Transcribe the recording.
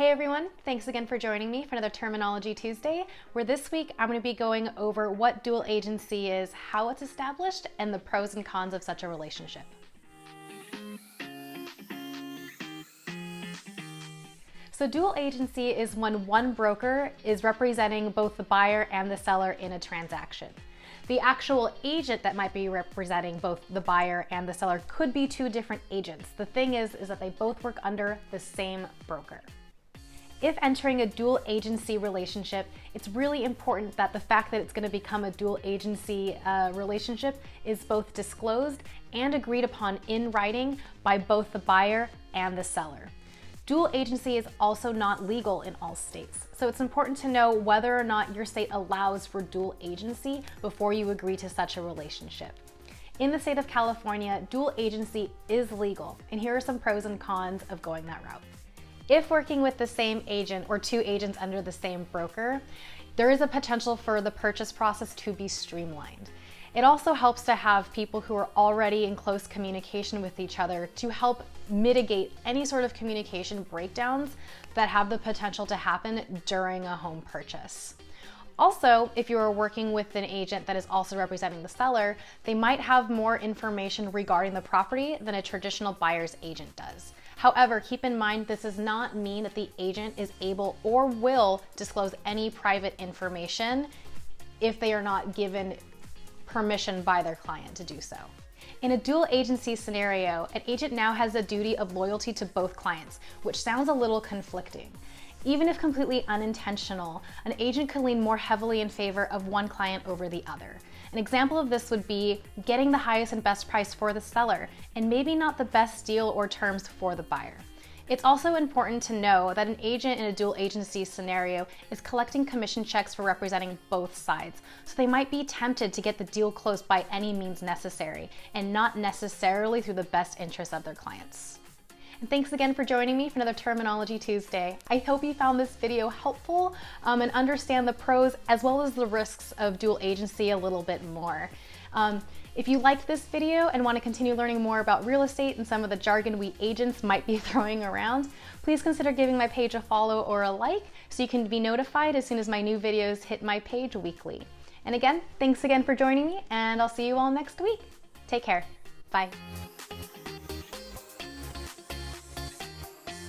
Hey everyone, thanks again for joining me for another Terminology Tuesday, where this week I'm going to be going over what dual agency is, how it's established, and the pros and cons of such a relationship. So dual agency is when one broker is representing both the buyer and the seller in a transaction. The actual agent that might be representing both the buyer and the seller could be two different agents. The thing is that they both work under the same broker. If entering a dual agency relationship, it's really important that the fact that it's going to become a dual agency relationship is both disclosed and agreed upon in writing by both the buyer and the seller. Dual agency is also not legal in all states, so it's important to know whether or not your state allows for dual agency before you agree to such a relationship. In the state of California, dual agency is legal, and here are some pros and cons of going that route. If working with the same agent or two agents under the same broker, there is a potential for the purchase process to be streamlined. It also helps to have people who are already in close communication with each other to help mitigate any sort of communication breakdowns that have the potential to happen during a home purchase. Also, if you are working with an agent that is also representing the seller, they might have more information regarding the property than a traditional buyer's agent does. However, keep in mind this does not mean that the agent is able or will disclose any private information if they are not given permission by their client to do so. In a dual agency scenario, an agent now has a duty of loyalty to both clients, which sounds a little conflicting. Even if completely unintentional, an agent could lean more heavily in favor of one client over the other. An example of this would be getting the highest and best price for the seller, and maybe not the best deal or terms for the buyer. It's also important to know that an agent in a dual agency scenario is collecting commission checks for representing both sides, so they might be tempted to get the deal closed by any means necessary, and not necessarily through the best interests of their clients. And thanks again for joining me for another Terminology Tuesday. I hope you found this video helpful and understand the pros as well as the risks of dual agency a little bit more. If you liked this video and want to continue learning more about real estate and some of the jargon we agents might be throwing around, please consider giving my page a follow or a like so you can be notified as soon as my new videos hit my page weekly. And again, thanks again for joining me, and I'll see you all next week. Take care. Bye.